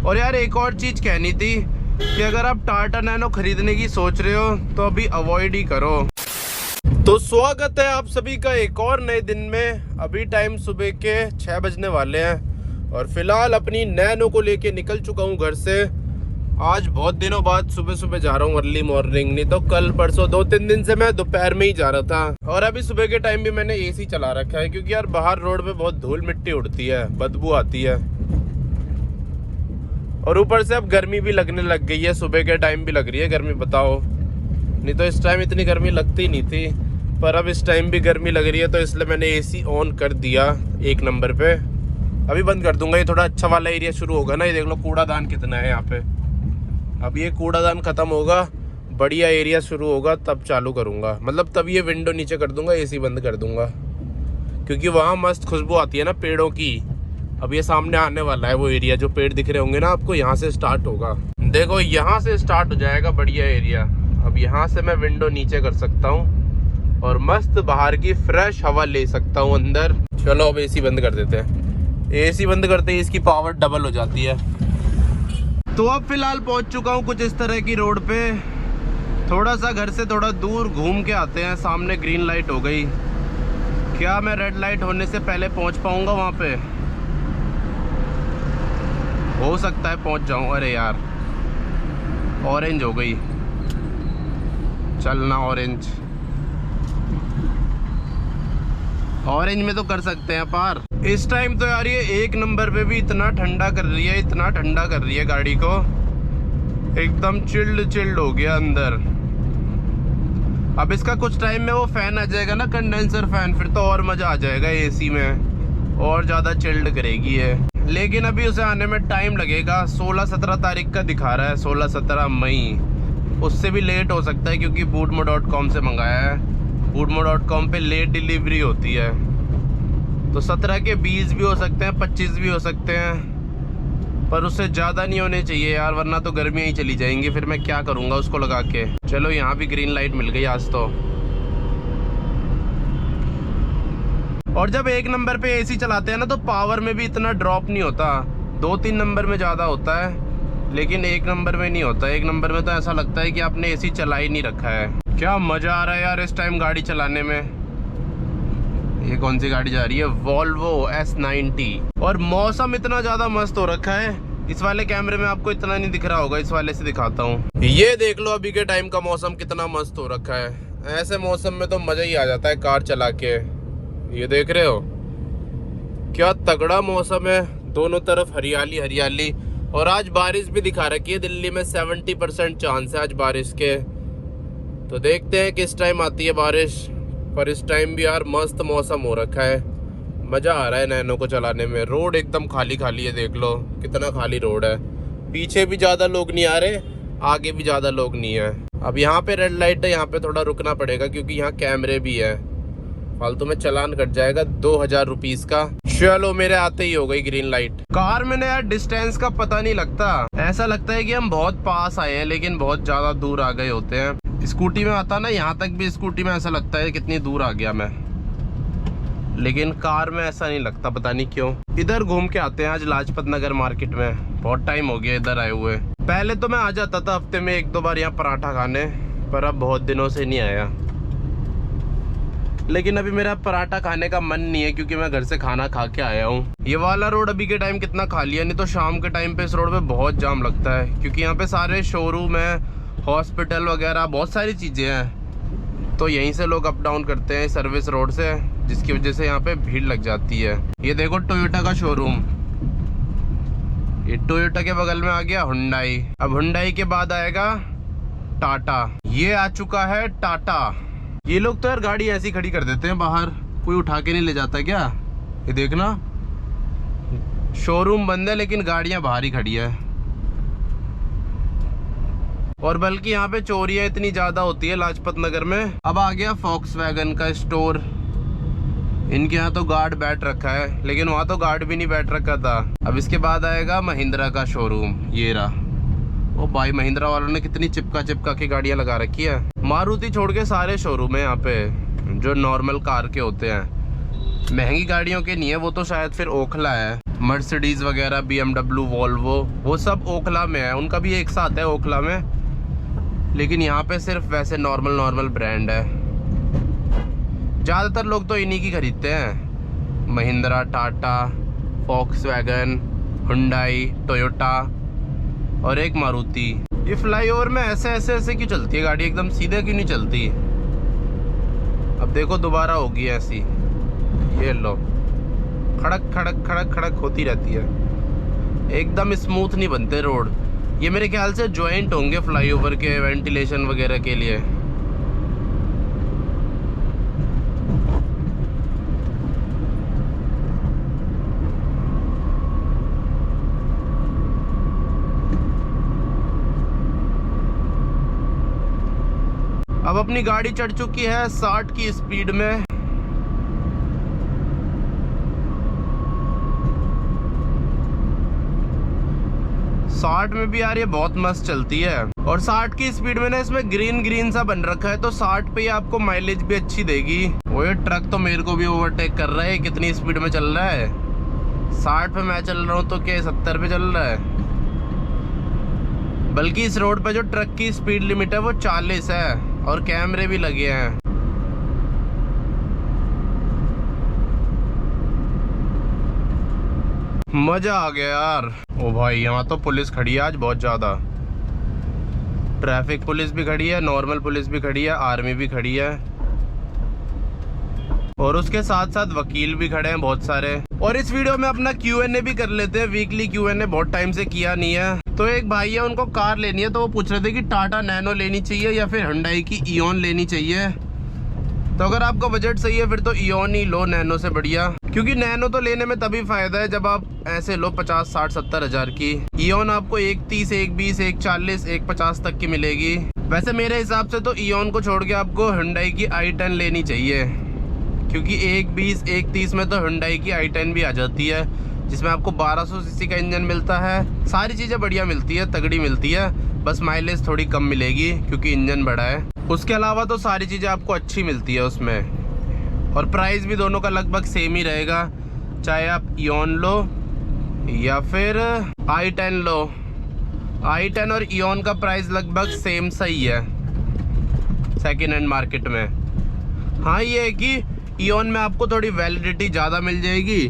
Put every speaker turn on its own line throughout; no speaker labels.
और यार एक और चीज़ कहनी थी कि अगर आप टाटा नैनो खरीदने की सोच रहे हो तो अभी अवॉइड ही करो। तो स्वागत है आप सभी का एक और नए दिन में। अभी टाइम सुबह के 6 बजने वाले हैं और फिलहाल अपनी नैनो को लेके निकल चुका हूँ घर से। आज बहुत दिनों बाद सुबह सुबह जा रहा हूँ, अर्ली मॉर्निंग। नहीं तो कल परसों 2-3 दिन से मैं दोपहर में ही जा रहा था। और अभी सुबह के टाइम भी मैंने एसी चला रखा है क्योंकि यार बाहर रोड पे बहुत धूल मिट्टी उड़ती है, बदबू आती है और ऊपर से अब गर्मी भी लगने लग गई है। सुबह के टाइम भी लग रही है गर्मी, बताओ। नहीं तो इस टाइम इतनी गर्मी लगती नहीं थी, पर अब इस टाइम भी गर्मी लग रही है, तो इसलिए मैंने एसी ऑन कर दिया 1 नंबर पे। अभी बंद कर दूंगा। ये थोड़ा अच्छा वाला एरिया शुरू होगा ना, ये देख लो कूड़ादान कितना है यहाँ पे। अब ये कूड़ादान खत्म होगा, बढ़िया एरिया शुरू होगा, तब चालू करूँगा। मतलब तब ये विंडो नीचे कर दूंगा, एसी बंद कर दूंगा, क्योंकि वहाँ मस्त खुशबू आती है ना पेड़ों की। अब ये सामने आने वाला है वो एरिया, जो पेड़ दिख रहे होंगे ना आपको, यहाँ से स्टार्ट होगा। देखो यहाँ से स्टार्ट हो जाएगा बढ़िया एरिया। अब यहाँ से मैं विंडो नीचे कर सकता हूँ और मस्त बाहर की फ्रेश हवा ले सकता हूँ अंदर। चलो अब एसी बंद कर देते हैं। एसी बंद करते ही इसकी पावर डबल हो जाती है। तो अब फिलहाल पहुँच चुका हूँ कुछ इस तरह की रोड पे। थोड़ा सा घर से थोड़ा दूर घूम के आते हैं। सामने ग्रीन लाइट हो गई। क्या मैं रेड लाइट होने से पहले पहुँच पाऊँगा वहाँ पे? हो सकता है पहुंच जाऊं। अरे यार ऑरेंज हो गई, चलना ऑरेंज। ऑरेंज में तो कर सकते हैं पार। इस टाइम तो यार ये 1 नंबर पे भी इतना ठंडा कर रही है, इतना ठंडा कर रही है गाड़ी को, एकदम चिल्ड हो गया अंदर। अब इसका कुछ टाइम में वो फैन आ जाएगा ना, कंडेंसर फैन, फिर तो और मजा आ जाएगा एसी में, और ज़्यादा चिल्ड करेगी ये। लेकिन अभी उसे आने में टाइम लगेगा। 16-17 तारीख का दिखा रहा है, 16-17 मई। उससे भी लेट हो सकता है क्योंकि bootmo.com से मंगाया है। bootmo.com पे लेट डिलीवरी होती है, तो 17 के 20 भी हो सकते हैं, 25 भी हो सकते हैं, पर उससे ज़्यादा नहीं होने चाहिए यार, वरना तो गर्मियाँ ही चली जाएंगी। फिर मैं क्या करूँगा उसको लगा के। चलो यहाँ भी ग्रीन लाइट मिल गई आज तो। और जब 1 नंबर पे एसी चलाते हैं ना, तो पावर में भी इतना ड्रॉप नहीं होता। 2-3 नंबर में ज़्यादा होता है, लेकिन 1 नंबर में नहीं होता। 1 नंबर में तो ऐसा लगता है कि आपने एसी चला ही नहीं रखा है। क्या मज़ा आ रहा है यार इस टाइम गाड़ी चलाने में। ये कौन सी गाड़ी जा रही है? Volvo S90। और मौसम इतना ज़्यादा मस्त हो रखा है। इस वाले कैमरे में आपको इतना नहीं दिख रहा होगा, इस वाले से दिखाता हूँ। ये देख लो अभी के टाइम का मौसम कितना मस्त हो रखा है। ऐसे मौसम में तो मज़ा ही आ जाता है कार चला के। ये देख रहे हो क्या तगड़ा मौसम है, दोनों तरफ हरियाली हरियाली। और आज बारिश भी दिखा रखी है। दिल्ली में 70% चांस है आज बारिश के, तो देखते हैं किस टाइम आती है बारिश। पर इस टाइम भी यार मस्त मौसम हो रखा है, मज़ा आ रहा है नैनो को चलाने में। रोड एकदम खाली खाली है, देख लो कितना खाली रोड है। पीछे भी ज़्यादा लोग नहीं आ रहे, आगे भी ज़्यादा लोग नहीं है। अब यहाँ पे रेड लाइट है, यहाँ पे थोड़ा रुकना पड़ेगा क्योंकि यहाँ कैमरे भी है। फालतू में चालान कट जाएगा 2000 रुपीज का। चलो मेरे आते ही हो गई ग्रीन लाइट। कार में ना यार डिस्टेंस का पता नहीं लगता। ऐसा लगता है कि हम बहुत पास आए हैं, लेकिन बहुत ज्यादा दूर आ गए होते हैं। स्कूटी में आता ना, यहाँ तक भी स्कूटी में ऐसा लगता है कितनी दूर आ गया मैं, लेकिन कार में ऐसा नहीं लगता, पता नहीं क्यों। इधर घूम के आते हैं आज लाजपत नगर मार्केट में। बहुत टाइम हो गया इधर आए हुए। पहले तो मैं आ जाता था हफ्ते में 1-2 बार यहाँ पराठा खाने, पर अब बहुत दिनों से नहीं आया। लेकिन अभी मेरा पराठा खाने का मन नहीं है क्योंकि मैं घर से खाना खा के आया हूँ। ये वाला रोड अभी के टाइम कितना खाली है, नहीं तो शाम के टाइम पे इस रोड पे बहुत जाम लगता है, क्योंकि यहाँ पे सारे शोरूम है, हॉस्पिटल वगैरह बहुत सारी चीज़ें हैं, तो यहीं से लोग अप डाउन करते हैं सर्विस रोड से, जिसकी वजह से यहाँ पे भीड़ लग जाती है। ये देखो टोयोटा का शोरूम, ये टोयोटा के बगल में आ गया हुंडई। अब हुंडई के बाद आएगा टाटा। ये आ चुका है टाटा। ये लोग तो यार गाड़ी ऐसी खड़ी कर देते हैं बाहर, कोई उठा के नहीं ले जाता क्या? ये देखना शोरूम बंद है लेकिन गाड़ियां बाहर ही खड़ी है। और बल्कि यहाँ पे चोरियां इतनी ज्यादा होती है लाजपत नगर में। अब आ गया वॉक्सवैगन का स्टोर। इनके यहाँ तो गार्ड बैठ रखा है, लेकिन वहाँ तो गार्ड भी नहीं बैठ रखा था। अब इसके बाद आएगा महिंद्रा का शोरूम। ये रहा। ओ भाई महिंद्रा वालों ने कितनी चिपका के गाड़ियां लगा रखी है। मारुति छोड़ के सारे शोरूम है यहाँ पे जो नॉर्मल कार के होते हैं। महंगी गाड़ियों के नहीं है, वो तो शायद फिर ओखला है। मर्सिडीज वगैरह, BMW, वोल्वो, वो सब ओखला में है, उनका भी एक साथ है ओखला में, लेकिन यहाँ पे सिर्फ वैसे नॉर्मल ब्रांड है। ज़्यादातर लोग तो इन्हीं की खरीदते हैं, Mahindra, Tata, Volkswagen, Hyundai, Toyota और एक मारुति। ये फ्लाईओवर में ऐसे क्यों चलती है गाड़ी, एकदम सीधे क्यों नहीं चलती? अब देखो दोबारा होगी ऐसी, ये लो, खड़क खड़क खड़क खड़क होती रहती है, एकदम स्मूथ नहीं बनते रोड। ये मेरे ख्याल से जॉइंट होंगे फ्लाईओवर के वेंटिलेशन वगैरह के लिए। अब अपनी गाड़ी चढ़ चुकी है 60 की स्पीड में। साठ में भी यार ये बहुत मस्त चलती है, और 60 की स्पीड में ना इसमें ग्रीन सा बन रखा है, तो 60 पे ही आपको माइलेज भी अच्छी देगी। वो ये ट्रक तो मेरे को भी ओवरटेक कर रहा है, कितनी स्पीड में चल रहा है, 60 पे मैं चल रहा हूँ तो क्या 70 पे चल रहा है। बल्कि इस रोड पे जो ट्रक की स्पीड लिमिट है वो 40 है, और कैमरे भी लगे हैं। मजा आ गया यार। ओ भाई यहाँ तो पुलिस खड़ी है आज बहुत ज्यादा, ट्रैफिक पुलिस भी खड़ी है, नॉर्मल पुलिस भी खड़ी है, आर्मी भी खड़ी है, और उसके साथ साथ वकील भी खड़े हैं बहुत सारे। और इस वीडियो में अपना Q&A भी कर लेते हैं, वीकली Q&A बहुत टाइम से किया नहीं है। तो एक भाई है, उनको कार लेनी है, तो वो पूछ रहे थे कि टाटा नैनो लेनी चाहिए या फिर हुंडई की इओन लेनी चाहिए। तो अगर आपका बजट सही है फिर तो इओन ही लो नैनो से बढ़िया, क्योंकि नैनो तो लेने में तभी फायदा है जब आप ऐसे लो 50, 60, 70 हज़ार की। इओन आपको 130, 120, 140, 150 तक की मिलेगी। वैसे मेरे हिसाब से तो इओन को छोड़ के आपको हुंडई की i10 लेनी चाहिए, क्योंकि 120, 130 में तो हुंडई की i10 भी आ जाती है, जिसमें आपको 1200 सीसी का इंजन मिलता है। सारी चीज़ें बढ़िया मिलती है, तगड़ी मिलती है, बस माइलेज थोड़ी कम मिलेगी क्योंकि इंजन बड़ा है। उसके अलावा तो सारी चीज़ें आपको अच्छी मिलती है उसमें, और प्राइस भी दोनों का लगभग सेम ही रहेगा, चाहे आप इओन लो या फिर i10 लो। i10 और इओन का प्राइस लगभग सेम सही है सेकेंड हैंड मार्केट में। हाँ ये है कि इओन में आपको थोड़ी वैलिडिटी ज़्यादा मिल जाएगी,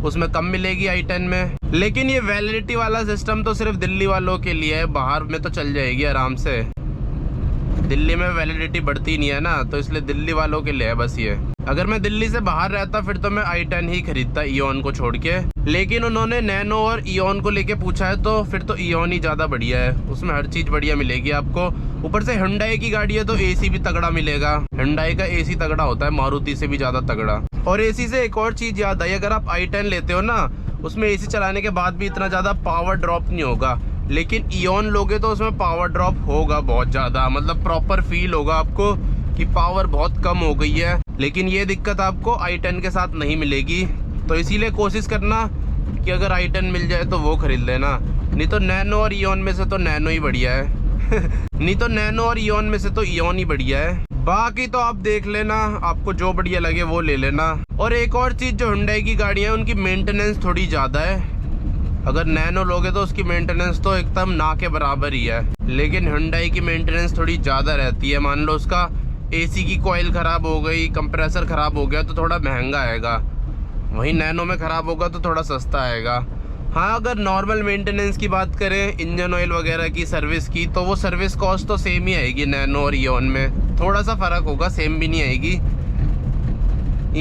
उसमें कम मिलेगी i10 में। लेकिन ये वैलिडिटी वाला सिस्टम तो सिर्फ दिल्ली वालों के लिए है, बाहर में तो चल जाएगी आराम से। दिल्ली में वैलिडिटी बढ़ती नहीं है ना, तो इसलिए दिल्ली वालों के लिए है बस ये। अगर मैं दिल्ली से बाहर रहता फिर तो मैं i10 ही खरीदता इओन को छोड़ के, लेकिन उन्होंने नैनो और इओन को लेके पूछा है तो फिर तो इओन ही ज़्यादा बढ़िया है, उसमें हर चीज़ बढ़िया मिलेगी आपको। ऊपर से हुंडई की गाड़ी है तो एसी भी तगड़ा मिलेगा, हुंडई का एसी तगड़ा होता है, मारुति से भी ज़्यादा तगड़ा। और एसी से एक और चीज़ याद आई, अगर आप i10 लेते हो ना, उसमें एसी चलाने के बाद भी इतना ज़्यादा पावर ड्रॉप नहीं होगा, लेकिन इओन लोगे तो उसमें पावर ड्रॉप होगा बहुत ज़्यादा, मतलब प्रॉपर फील होगा आपको कि पावर बहुत कम हो गई है। लेकिन ये दिक्कत आपको i10 के साथ नहीं मिलेगी, तो इसीलिए कोशिश करना कि अगर i10 मिल जाए तो वो खरीद लेना, नहीं तो नैनो और इओन में से तो नैनो ही बढ़िया है नहीं तो नैनो और इओन में से तो इओन ही बढ़िया है। बाकी तो आप देख लेना, आपको जो बढ़िया लगे वो ले लेना। और एक और चीज़, जो हुंडई की गाड़ियाँ हैं उनकी मेंटेनेंस थोड़ी ज़्यादा है। अगर नैनो लोगे तो उसकी मेंटेनेंस तो एकदम ना के बराबर ही है, लेकिन हुंडई की मेंटेनेंस थोड़ी ज़्यादा रहती है। मान लो उसका एसी की कॉइल ख़राब हो गई, कंप्रेसर ख़राब हो गया तो थोड़ा महंगा आएगा, वहीं नैनो में ख़राब होगा तो थोड़ा सस्ता आएगा। हाँ अगर नॉर्मल मेंटेनेंस की बात करें, इंजन ऑयल वगैरह की सर्विस की, तो वो सर्विस कॉस्ट तो सेम ही आएगी नैनो और इओन में, थोड़ा सा फ़र्क होगा, सेम भी नहीं आएगी।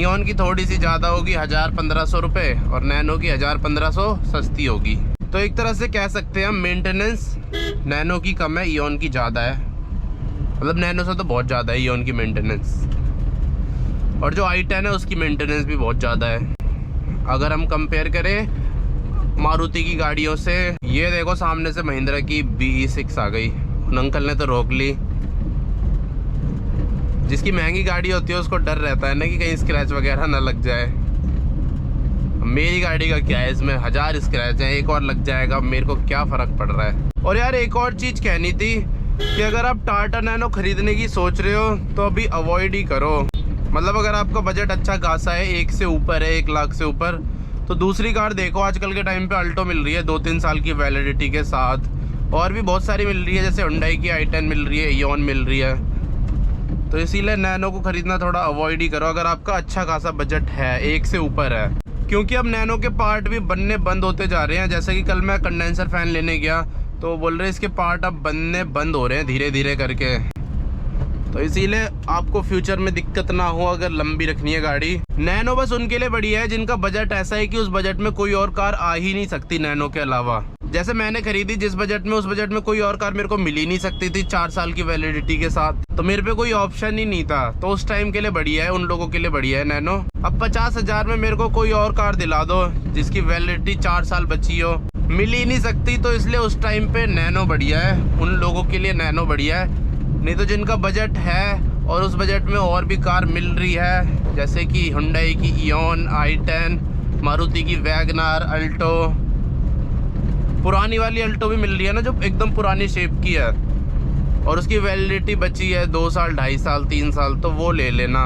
इओन की थोड़ी सी ज़्यादा होगी, 1000-1500 रुपये, और नैनो की 1000-1500 सस्ती होगी। तो एक तरह से कह सकते हैं हम मेंटेनेंस नैनो की कम है, इओन की ज़्यादा है, मतलब नैनो से तो बहुत ज़्यादा है इओन की मेंटेनेंस। और जो i10 है उसकी मेंटेनेंस भी बहुत ज़्यादा है अगर हम कंपेयर करें मारुति की गाड़ियों से। ये देखो सामने से महिंद्रा की BE6 आ गई, उन अंकल ने तो रोक ली। जिसकी महंगी गाड़ी होती है उसको डर रहता है ना कि कहीं स्क्रैच वगैरह ना लग जाए। मेरी गाड़ी का क्या है, इसमें 1000 स्क्रैच है, एक और लग जाएगा, मेरे को क्या फ़र्क पड़ रहा है। और यार एक और चीज़ कहनी थी कि अगर आप टाटा नैनो खरीदने की सोच रहे हो तो अभी अवॉइड ही करो। मतलब अगर आपका बजट अच्छा खासा है, 1 से ऊपर है, 1 लाख से ऊपर, तो दूसरी कार देखो, आजकल के टाइम पे अल्टो मिल रही है 2-3 साल की वैलिडिटी के साथ, और भी बहुत सारी मिल रही है, जैसे हुंडई की i10 मिल रही है, इयॉन मिल रही है। तो इसीलिए नैनो को ख़रीदना थोड़ा अवॉइड ही करो अगर आपका अच्छा खासा बजट है, 1 से ऊपर है, क्योंकि अब नैनो के पार्ट भी बनने बंद होते जा रहे हैं। जैसे कि कल मैं कंडेंसर फ़ैन लेने गया तो बोल रहे इसके पार्ट अब बनने बंद हो रहे हैं धीरे धीरे करके। तो इसीलिए आपको फ्यूचर में दिक्कत ना हो अगर लंबी रखनी है गाड़ी। नैनो बस उनके लिए बढ़िया है जिनका बजट ऐसा है कि उस बजट में कोई और कार आ ही नहीं सकती नैनो के अलावा। जैसे मैंने खरीदी जिस बजट में, उस बजट में कोई और कार मेरे को मिल ही नहीं सकती थी 4 साल की वैलिडिटी के साथ, तो मेरे पे कोई ऑप्शन ही नहीं था। तो उस टाइम के लिए बढ़िया है, उन लोगों के लिए बढ़िया है नैनो। अब 50,000 में मेरे को कोई और कार दिला दो जिसकी वैलिडिटी 4 साल बची हो, मिल ही नहीं सकती, तो इसलिए उस टाइम पे नैनो बढ़िया है, उन लोगों के लिए नैनो बढ़िया है। नहीं तो जिनका बजट है और उस बजट में और भी कार मिल रही है, जैसे कि हुंडई की इयॉन, i10, मारुति की वैगनार, अल्टो, पुरानी वाली अल्टो भी मिल रही है ना जो एकदम पुरानी शेप की है और उसकी वैलिडिटी बची है 2 साल, 2.5 साल, 3 साल, तो वो ले लेना।